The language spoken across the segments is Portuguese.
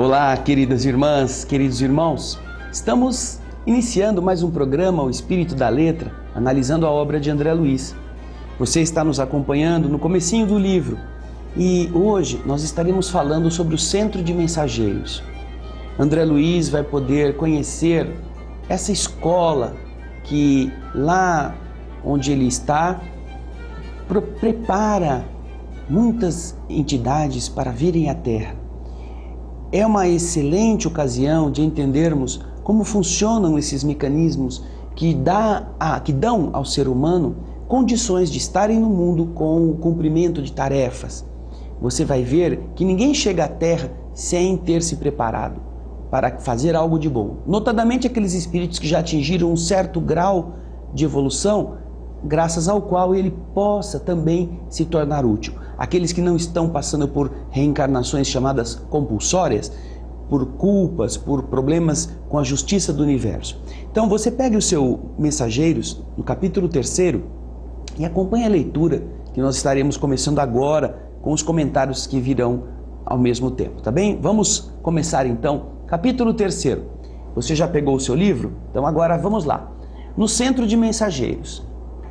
Olá, queridas irmãs, queridos irmãos. Estamos iniciando mais um programa, O Espírito da Letra, analisando a obra de André Luiz. Você está nos acompanhando no comecinho do livro e hoje nós estaremos falando sobre o Centro de Mensageiros. André Luiz vai poder conhecer essa escola que lá onde ele está prepara muitas entidades para virem à Terra. É uma excelente ocasião de entendermos como funcionam esses mecanismos que dão ao ser humano condições de estarem no mundo com o cumprimento de tarefas. Você vai ver que ninguém chega à Terra sem ter se preparado para fazer algo de bom. Notadamente aqueles espíritos que já atingiram um certo grau de evolução, graças ao qual ele possa também se tornar útil. Aqueles que não estão passando por reencarnações chamadas compulsórias, por culpas, por problemas com a justiça do universo. Então você pegue o seu Mensageiros, no capítulo 3º, e acompanhe a leitura que nós estaremos começando agora, com os comentários que virão ao mesmo tempo, tá bem? Vamos começar então, capítulo 3º. Você já pegou o seu livro? Então agora vamos lá. No Centro de Mensageiros.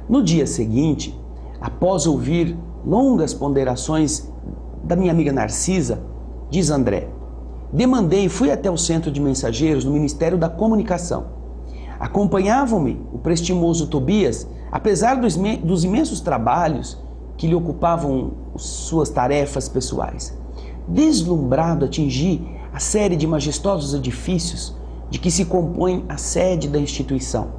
No dia seguinte, após ouvir longas ponderações da minha amiga Narcisa, diz André, demandei e fui até o Centro de Mensageiros no Ministério da Comunicação. Acompanhavam-me o prestimoso Tobias, apesar dos imensos trabalhos que lhe ocupavam suas tarefas pessoais. Deslumbrado, atingi a série de majestosos edifícios de que se compõe a sede da instituição.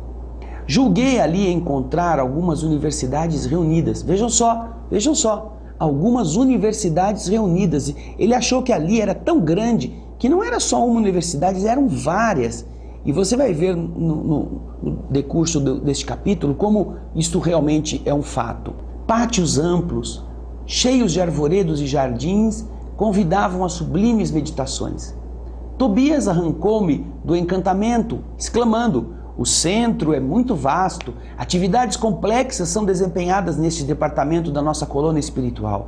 Julguei ali encontrar algumas universidades reunidas. Vejam só, algumas universidades reunidas. Ele achou que ali era tão grande que não era só uma universidade, eram várias. E você vai ver no decurso deste capítulo como isto realmente é um fato. Pátios amplos, cheios de arvoredos e jardins, convidavam a sublimes meditações. Tobias arrancou-me do encantamento, exclamando: o centro é muito vasto, atividades complexas são desempenhadas neste departamento da nossa colônia espiritual.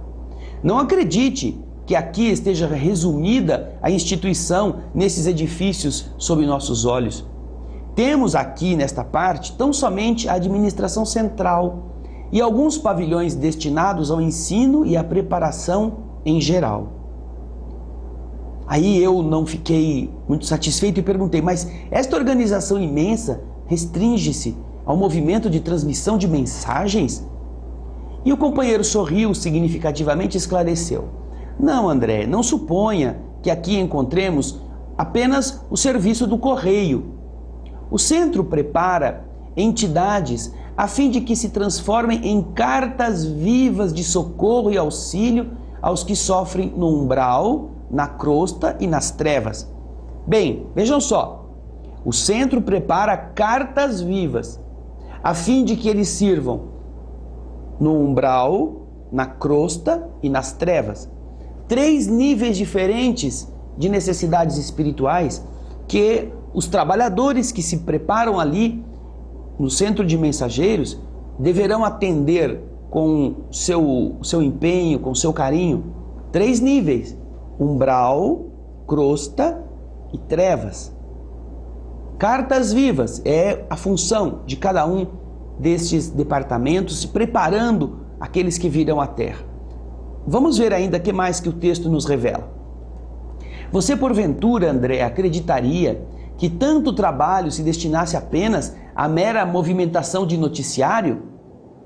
Não acredite que aqui esteja resumida a instituição nesses edifícios sob nossos olhos. Temos aqui, nesta parte, tão somente a administração central e alguns pavilhões destinados ao ensino e à preparação em geral. Aí eu não fiquei muito satisfeito e perguntei, mas esta organização imensa restringe-se ao movimento de transmissão de mensagens? E o companheiro sorriu significativamente e esclareceu. Não, André, não suponha que aqui encontremos apenas o serviço do correio. O centro prepara entidades a fim de que se transformem em cartas vivas de socorro e auxílio aos que sofrem no umbral, na crosta e nas trevas. Bem, vejam só, o centro prepara cartas vivas, a fim de que eles sirvam no umbral, na crosta e nas trevas. 3 níveis diferentes de necessidades espirituais que os trabalhadores que se preparam ali no Centro de Mensageiros deverão atender com seu empenho, com seu carinho. 3 níveis. Umbral, crosta e trevas. Cartas vivas é a função de cada um destes departamentos, preparando aqueles que virão à Terra. Vamos ver ainda o que mais que o texto nos revela. Você, porventura, André, acreditaria que tanto trabalho se destinasse apenas à mera movimentação de noticiário?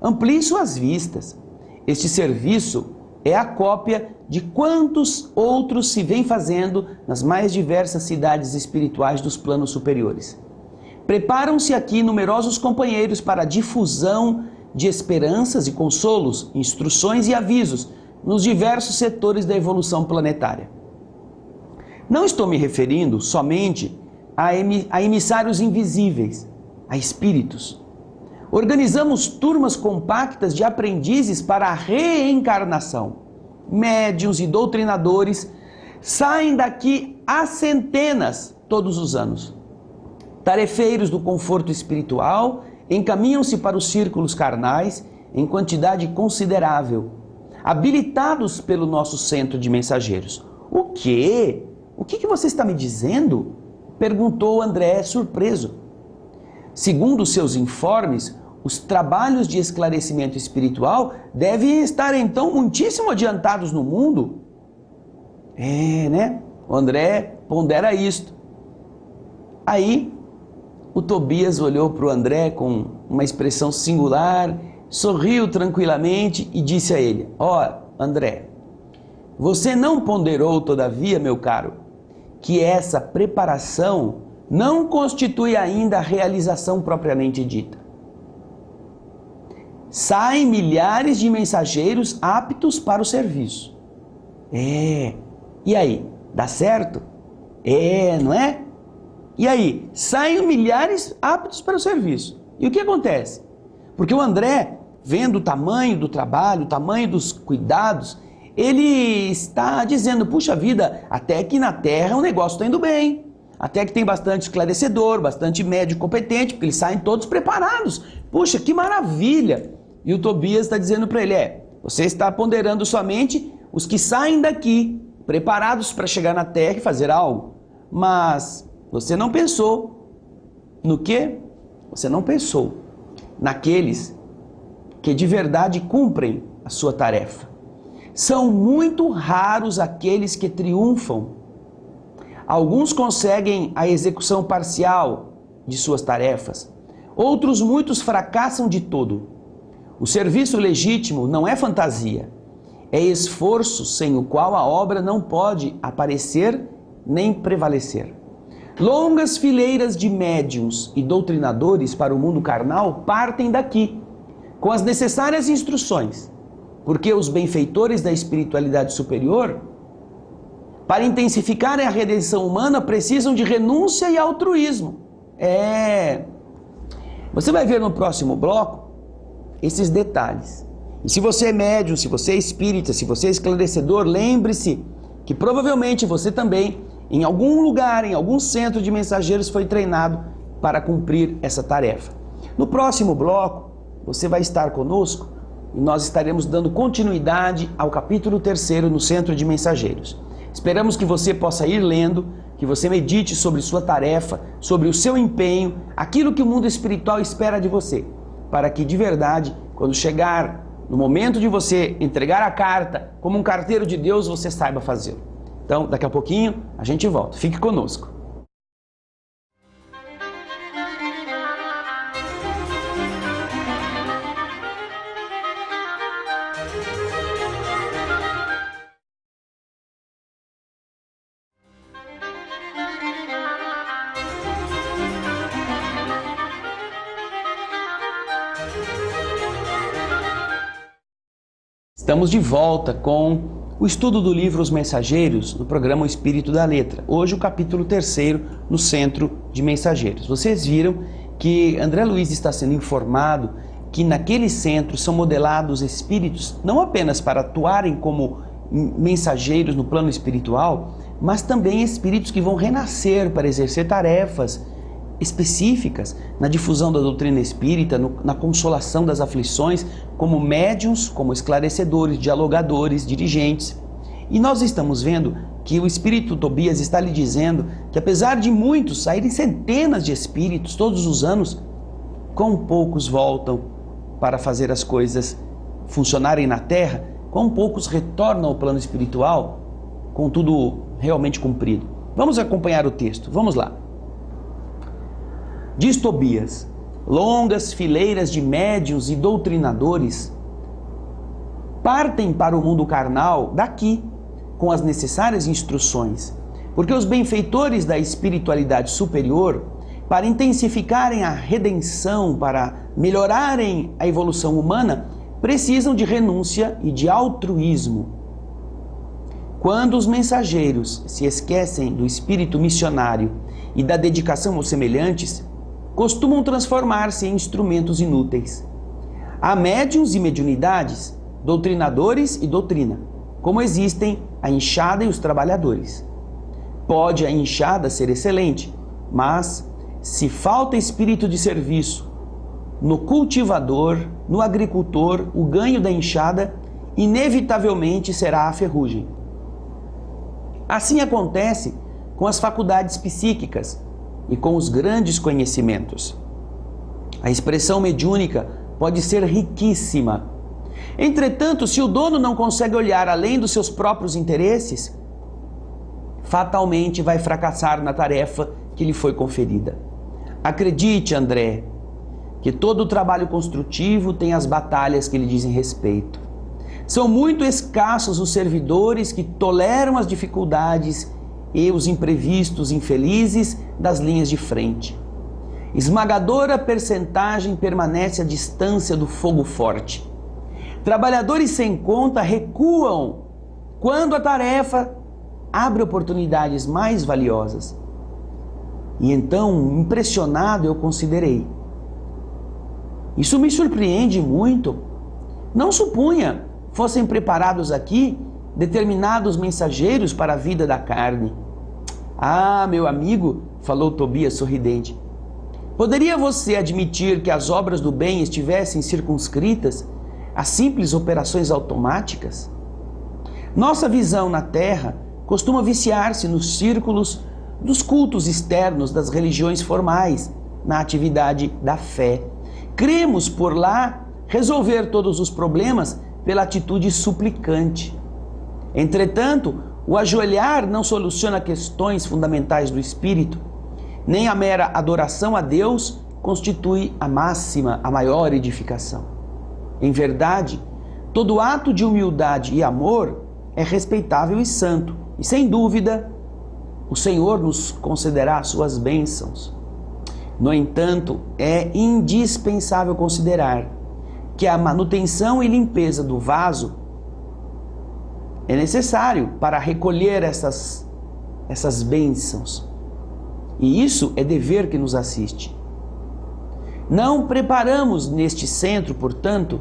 Amplie suas vistas. Este serviço é a cópia de quantos outros se vem fazendo nas mais diversas cidades espirituais dos planos superiores. Preparam-se aqui numerosos companheiros para a difusão de esperanças e consolos, instruções e avisos nos diversos setores da evolução planetária. Não estou me referindo somente a emissários invisíveis, a espíritos. Organizamos turmas compactas de aprendizes para a reencarnação. Médiuns e doutrinadores saem daqui a centenas todos os anos. Tarefeiros do conforto espiritual encaminham-se para os círculos carnais em quantidade considerável, habilitados pelo nosso Centro de Mensageiros. O quê? O que você está me dizendo? Perguntou André, surpreso. Segundo seus informes, os trabalhos de esclarecimento espiritual devem estar então muitíssimo adiantados no mundo. Né? O André pondera isto. Aí, o Tobias olhou para o André com uma expressão singular, sorriu tranquilamente e disse a ele: André, você não ponderou, todavia, meu caro, que essa preparação não constitui ainda a realização propriamente dita. Saem milhares de mensageiros aptos para o serviço. E aí, dá certo? Não é? E aí, saem milhares aptos para o serviço. E o que acontece? Porque o André, vendo o tamanho do trabalho, o tamanho dos cuidados, ele está dizendo: puxa vida, até que na Terra o negócio está indo bem. Até que tem bastante esclarecedor, bastante médico competente, porque eles saem todos preparados. Puxa, que maravilha! E o Tobias está dizendo para ele: você está ponderando somente os que saem daqui, preparados para chegar na Terra e fazer algo. Mas você não pensou no quê? Você não pensou naqueles que de verdade cumprem a sua tarefa. São muito raros aqueles que triunfam. Alguns conseguem a execução parcial de suas tarefas. Outros muitos fracassam de todo. O serviço legítimo não é fantasia. É esforço sem o qual a obra não pode aparecer nem prevalecer. Longas fileiras de médiuns e doutrinadores para o mundo carnal partem daqui, com as necessárias instruções, porque os benfeitores da espiritualidade superior, para intensificarem a redenção humana, precisam de renúncia e altruísmo. Você vai ver no próximo bloco esses detalhes. E se você é médium, se você é espírita, se você é esclarecedor, lembre-se que provavelmente você também, em algum lugar, em algum centro de mensageiros, foi treinado para cumprir essa tarefa. No próximo bloco, você vai estar conosco e nós estaremos dando continuidade ao capítulo 3º no Centro de Mensageiros. Esperamos que você possa ir lendo, que você medite sobre sua tarefa, sobre o seu empenho, aquilo que o mundo espiritual espera de você, para que de verdade, quando chegar no momento de você entregar a carta como um carteiro de Deus, você saiba fazê-lo. Então, daqui a pouquinho, a gente volta. Fique conosco. Estamos de volta com o estudo do livro Os Mensageiros, no programa O Espírito da Letra. Hoje o capítulo 3º no Centro de Mensageiros. Vocês viram que André Luiz está sendo informado que naquele centro são modelados espíritos não apenas para atuarem como mensageiros no plano espiritual, mas também espíritos que vão renascer para exercer tarefas específicas na difusão da doutrina espírita, na consolação das aflições, como médiuns, como esclarecedores, dialogadores, dirigentes. E nós estamos vendo que o espírito Tobias está lhe dizendo que apesar de muitos saírem centenas de espíritos todos os anos, quão poucos voltam para fazer as coisas funcionarem na Terra, quão poucos retornam ao plano espiritual com tudo realmente cumprido. Vamos acompanhar o texto, vamos lá. Diz Tobias: longas fileiras de médiuns e doutrinadores partem para o mundo carnal daqui, com as necessárias instruções, porque os benfeitores da espiritualidade superior, para intensificarem a redenção, para melhorarem a evolução humana, precisam de renúncia e de altruísmo. Quando os mensageiros se esquecem do espírito missionário e da dedicação aos semelhantes, costumam transformar-se em instrumentos inúteis. Há médiuns e mediunidades, doutrinadores e doutrina, como existem a enxada e os trabalhadores. Pode a enxada ser excelente, mas se falta espírito de serviço no cultivador, no agricultor, o ganho da enxada inevitavelmente será a ferrugem. Assim acontece com as faculdades psíquicas e com os grandes conhecimentos. A expressão mediúnica pode ser riquíssima. Entretanto, se o dono não consegue olhar além dos seus próprios interesses, fatalmente vai fracassar na tarefa que lhe foi conferida. Acredite, André, que todo trabalho construtivo tem as batalhas que lhe dizem respeito. São muito escassos os servidores que toleram as dificuldades e os imprevistos infelizes das linhas de frente. Esmagadora percentagem permanece à distância do fogo forte. Trabalhadores sem conta recuam quando a tarefa abre oportunidades mais valiosas. E então, impressionado, eu considerei: isso me surpreende muito. Não supunha fossem preparados aqui determinados mensageiros para a vida da carne. Ah, meu amigo, falou Tobias sorridente, poderia você admitir que as obras do bem estivessem circunscritas a simples operações automáticas? Nossa visão na Terra costuma viciar-se nos círculos dos cultos externos das religiões formais, na atividade da fé. Cremos por lá resolver todos os problemas pela atitude suplicante. Entretanto, o ajoelhar não soluciona questões fundamentais do espírito, nem a mera adoração a Deus constitui a máxima, a maior edificação. Em verdade, todo ato de humildade e amor é respeitável e santo, e sem dúvida, o Senhor nos concederá suas bênçãos. No entanto, é indispensável considerar que a manutenção e limpeza do vaso é necessário para recolher essas bênçãos. E isso é dever que nos assiste. Não preparamos neste centro, portanto,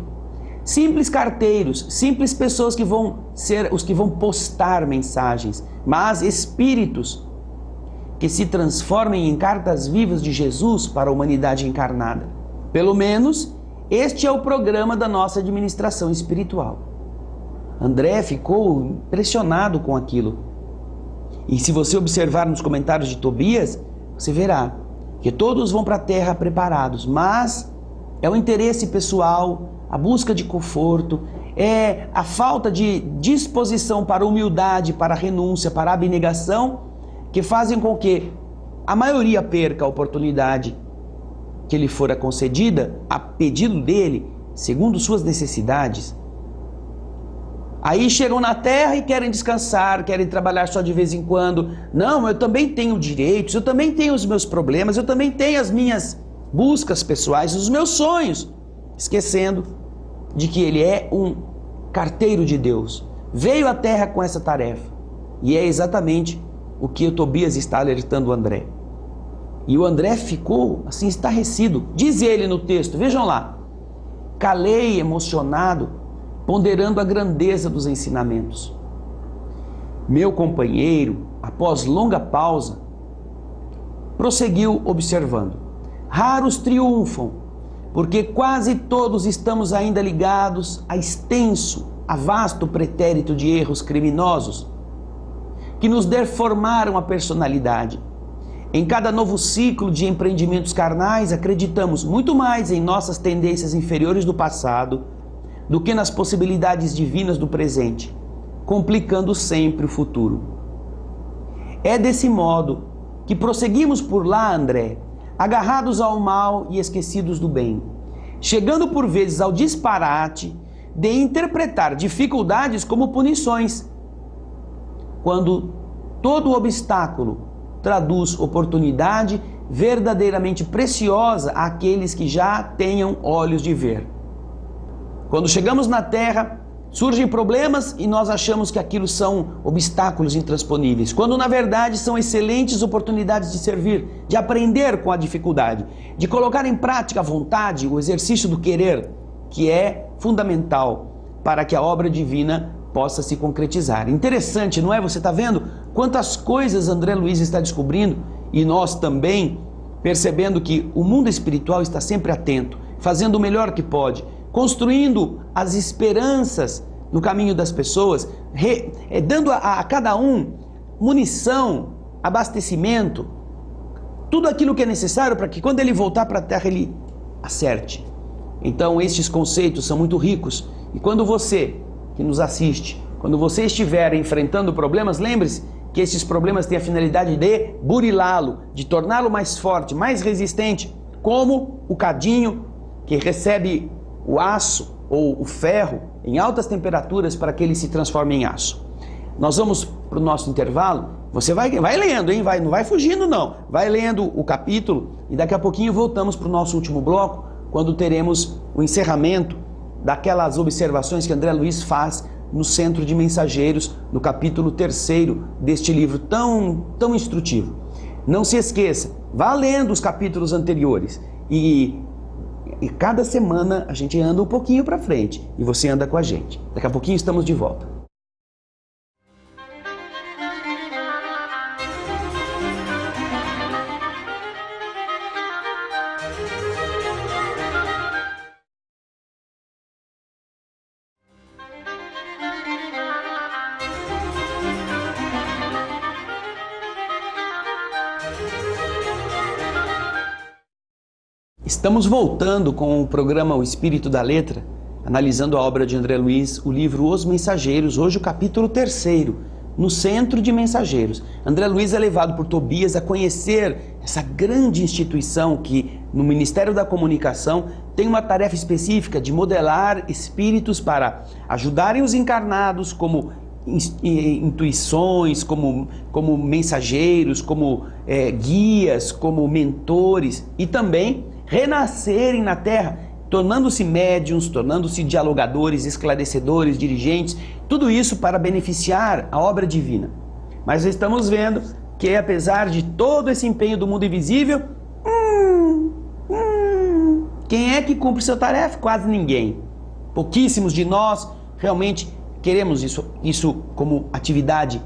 simples carteiros, simples pessoas que vão ser os que vão postar mensagens, mas espíritos que se transformem em cartas vivas de Jesus para a humanidade encarnada. Pelo menos, este é o programa da nossa administração espiritual. André ficou impressionado com aquilo. E se você observar nos comentários de Tobias, você verá que todos vão para a Terra preparados, mas é o interesse pessoal, a busca de conforto, é a falta de disposição para a humildade, para a renúncia, para a abnegação, que fazem com que a maioria perca a oportunidade que lhe fora concedida a pedido dele, segundo suas necessidades. Aí chegam na Terra e querem descansar, querem trabalhar só de vez em quando. Não, eu também tenho direitos, eu também tenho os meus problemas, eu também tenho as minhas buscas pessoais, os meus sonhos, esquecendo de que ele é um carteiro de Deus. Veio à Terra com essa tarefa. E é exatamente o que o Tobias está alertando o André. E o André ficou assim estarrecido. Diz ele no texto, vejam lá: calei emocionado, ponderando a grandeza dos ensinamentos. Meu companheiro, após longa pausa, prosseguiu observando: raros triunfam, porque quase todos estamos ainda ligados a extenso, a vasto pretérito de erros criminosos que nos deformaram a personalidade. Em cada novo ciclo de empreendimentos carnais, acreditamos muito mais em nossas tendências inferiores do passado do que nas possibilidades divinas do presente, complicando sempre o futuro. É desse modo que prosseguimos por lá, André, agarrados ao mal e esquecidos do bem, chegando por vezes ao disparate de interpretar dificuldades como punições, quando todo obstáculo traduz oportunidade verdadeiramente preciosa àqueles que já tenham olhos de ver. Quando chegamos na Terra, surgem problemas e nós achamos que aquilo são obstáculos intransponíveis, quando na verdade são excelentes oportunidades de servir, de aprender com a dificuldade, de colocar em prática a vontade, o exercício do querer, que é fundamental para que a obra divina possa se concretizar. Interessante, não é? Você está vendo quantas coisas André Luiz está descobrindo, e nós também, percebendo que o mundo espiritual está sempre atento, fazendo o melhor que pode, construindo as esperanças no caminho das pessoas, dando a cada um munição, abastecimento, tudo aquilo que é necessário para que quando ele voltar para a Terra ele acerte. Então estes conceitos são muito ricos e quando você que nos assiste, quando você estiver enfrentando problemas, lembre-se que esses problemas têm a finalidade de burilá-lo, de torná-lo mais forte, mais resistente, como o cadinho que recebe o aço ou o ferro em altas temperaturas para que ele se transforme em aço. Nós vamos para o nosso intervalo. Você vai lendo, hein? Não vai fugindo não. Vai lendo o capítulo e daqui a pouquinho voltamos para o nosso último bloco, quando teremos o encerramento daquelas observações que André Luiz faz no Centro de Mensageiros, no capítulo 3º deste livro tão instrutivo. Não se esqueça, vá lendo os capítulos anteriores e cada semana a gente anda um pouquinho para frente e você anda com a gente. Daqui a pouquinho estamos de volta. Estamos voltando com o programa O Espírito da Letra, analisando a obra de André Luiz, o livro Os Mensageiros, hoje o capítulo 3º, no Centro de Mensageiros. André Luiz é levado por Tobias a conhecer essa grande instituição que, no Ministério da Comunicação, tem uma tarefa específica de modelar espíritos para ajudarem os encarnados como intuições, como mensageiros, como guias, como mentores e também renascerem na Terra, tornando-se médiuns, tornando-se dialogadores, esclarecedores, dirigentes, tudo isso para beneficiar a obra divina. Mas estamos vendo que apesar de todo esse empenho do mundo invisível, quem é que cumpre sua tarefa? Quase ninguém. Pouquíssimos de nós realmente queremos isso como atividade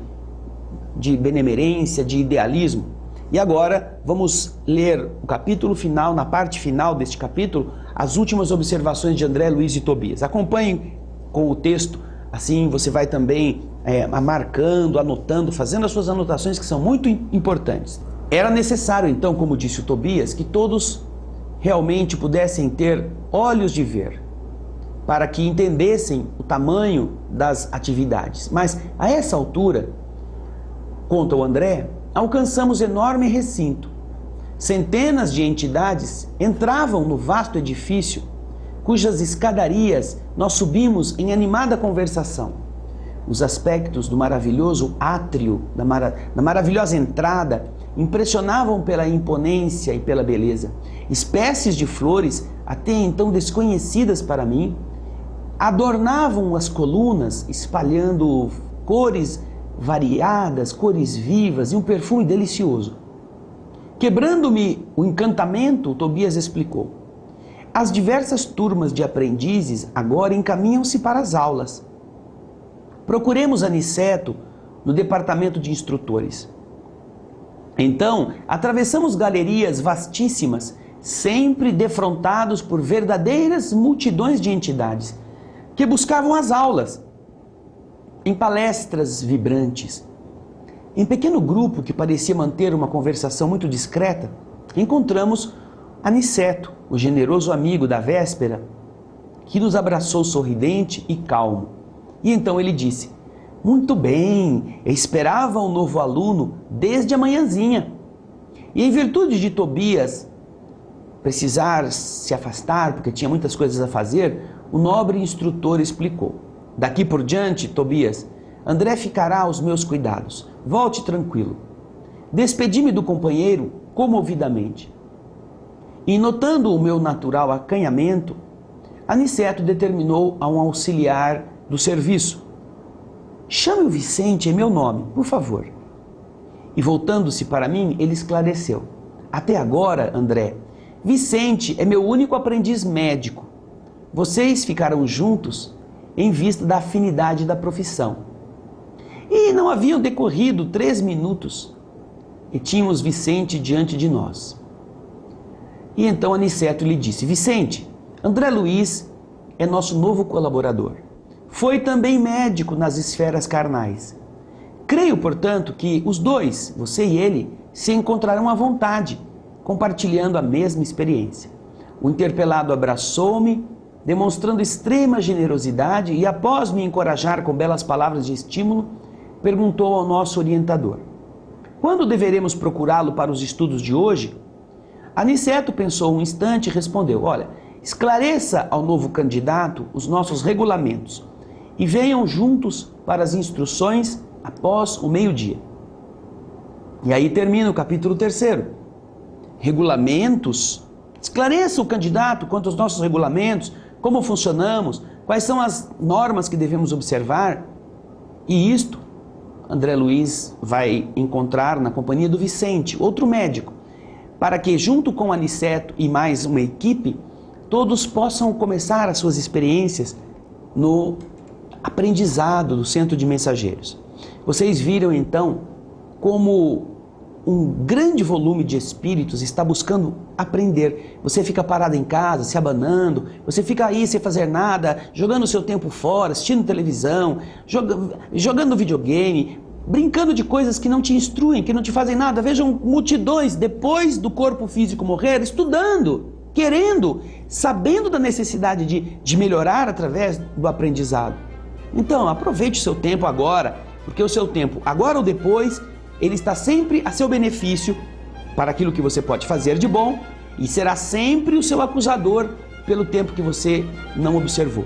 de benemerência, de idealismo. E agora vamos ler o capítulo final, na parte final deste capítulo, as últimas observações de André Luiz e Tobias. Acompanhe com o texto, assim você vai também marcando, anotando, fazendo as suas anotações que são muito importantes. Era necessário então, como disse o Tobias, que todos realmente pudessem ter olhos de ver, para que entendessem o tamanho das atividades. Mas a essa altura, conta o André, alcançamos enorme recinto. Centenas de entidades entravam no vasto edifício, cujas escadarias nós subimos em animada conversação. Os aspectos do maravilhoso átrio, da maravilhosa entrada, impressionavam pela imponência e pela beleza. Espécies de flores, até então desconhecidas para mim, adornavam as colunas, espalhando cores variadas, cores vivas e um perfume delicioso. Quebrando-me o encantamento, Tobias explicou. As diversas turmas de aprendizes agora encaminham-se para as aulas. Procuremos Aniceto no departamento de instrutores. Então, atravessamos galerias vastíssimas, sempre defrontados por verdadeiras multidões de entidades que buscavam as aulas, em palestras vibrantes. Em pequeno grupo que parecia manter uma conversação muito discreta, encontramos Aniceto, o generoso amigo da véspera, que nos abraçou sorridente e calmo. E então ele disse: muito bem, eu esperava um novo aluno desde a manhãzinha. E em virtude de Tobias precisar se afastar, porque tinha muitas coisas a fazer, o nobre instrutor explicou: daqui por diante, Tobias, André ficará aos meus cuidados. Volte tranquilo. Despedi-me do companheiro comovidamente. E notando o meu natural acanhamento, Aniceto determinou a um auxiliar do serviço: chame o Vicente em meu nome, por favor. E voltando-se para mim, ele esclareceu: até agora, André, Vicente é meu único aprendiz médico. Vocês ficarão juntos em vista da afinidade da profissão. E não haviam decorrido 3 minutos e tínhamos Vicente diante de nós. E então Aniceto lhe disse: Vicente, André Luiz é nosso novo colaborador. Foi também médico nas esferas carnais. Creio, portanto, que os dois, você e ele, se encontrarão à vontade, compartilhando a mesma experiência. O interpelado abraçou-me, demonstrando extrema generosidade e, após me encorajar com belas palavras de estímulo, perguntou ao nosso orientador: quando deveremos procurá-lo para os estudos de hoje? Aniceto pensou um instante e respondeu: olha, esclareça ao novo candidato os nossos regulamentos e venham juntos para as instruções após o meio-dia. E aí termina o capítulo 3. Regulamentos. Esclareça o candidato quanto aos nossos regulamentos, como funcionamos, quais são as normas que devemos observar. E isto André Luiz vai encontrar na companhia do Vicente, outro médico, para que junto com Aniceto e mais uma equipe, todos possam começar as suas experiências no aprendizado do Centro de Mensageiros. Vocês viram então como um grande volume de espíritos está buscando aprender. Você fica parado em casa, se abanando, você fica aí sem fazer nada, jogando o seu tempo fora, assistindo televisão, jogando videogame, brincando de coisas que não te instruem, que não te fazem nada. Vejam multidões, depois do corpo físico morrer, estudando, querendo, sabendo da necessidade de melhorar através do aprendizado. Então, aproveite o seu tempo agora, porque o seu tempo, agora ou depois, ele está sempre a seu benefício para aquilo que você pode fazer de bom e será sempre o seu acusador pelo tempo que você não observou,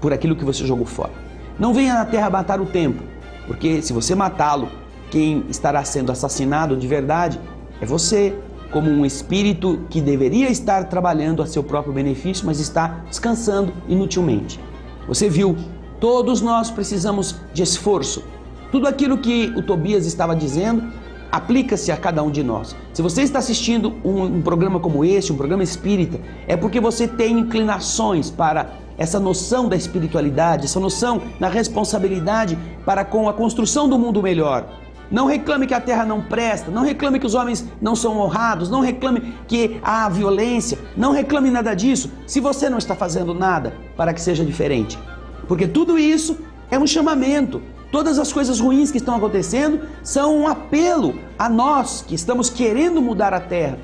por aquilo que você jogou fora. Não venha na terra matar o tempo, porque se você matá-lo, quem estará sendo assassinado de verdade é você, como um espírito que deveria estar trabalhando a seu próprio benefício, mas está descansando inutilmente. Você viu, todos nós precisamos de esforço. Tudo aquilo que o Tobias estava dizendo aplica-se a cada um de nós. Se você está assistindo um programa como este, um programa espírita, é porque você tem inclinações para essa noção da espiritualidade, essa noção da responsabilidade para com a construção do mundo melhor. Não reclame que a terra não presta, não reclame que os homens não são honrados, não reclame que há violência, não reclame nada disso, se você não está fazendo nada para que seja diferente. Porque tudo isso é um chamamento. Todas as coisas ruins que estão acontecendo são um apelo a nós que estamos querendo mudar a terra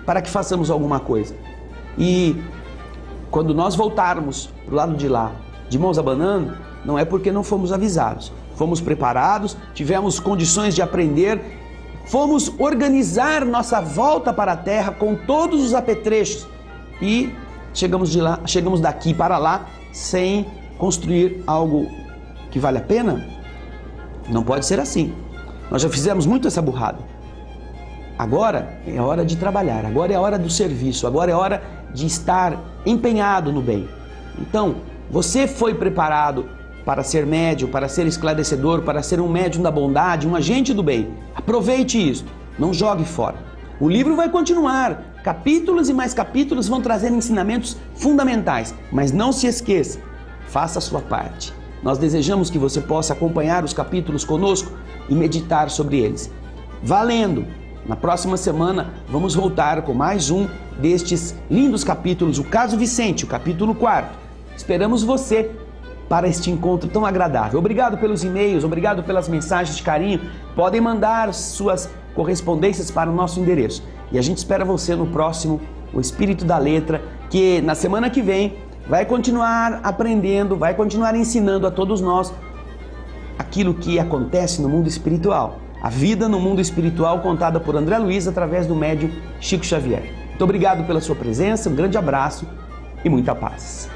para que façamos alguma coisa. E quando nós voltarmos para o lado de lá, de mãos abanando, não é porque não fomos avisados. Fomos preparados, tivemos condições de aprender, fomos organizar nossa volta para a terra com todos os apetrechos e chegamos daqui para lá sem construir algo que vale a pena. Não pode ser assim. Nós já fizemos muito essa burrada. Agora é hora de trabalhar, agora é hora do serviço, agora é hora de estar empenhado no bem. Então, você foi preparado para ser médium, para ser esclarecedor, para ser um médium da bondade, um agente do bem. Aproveite isso, não jogue fora. O livro vai continuar, capítulos e mais capítulos vão trazer ensinamentos fundamentais, mas não se esqueça, faça a sua parte. Nós desejamos que você possa acompanhar os capítulos conosco e meditar sobre eles. Valendo! Na próxima semana vamos voltar com mais um destes lindos capítulos, o Caso Vicente, o capítulo 4. Esperamos você para este encontro tão agradável. Obrigado pelos e-mails, obrigado pelas mensagens de carinho. Podem mandar suas correspondências para o nosso endereço. E a gente espera você no próximo, o Espírito da Letra, que na semana que vem vai continuar aprendendo, vai continuar ensinando a todos nós aquilo que acontece no mundo espiritual. A vida no mundo espiritual contada por André Luiz através do médium Chico Xavier. Muito obrigado pela sua presença, um grande abraço e muita paz.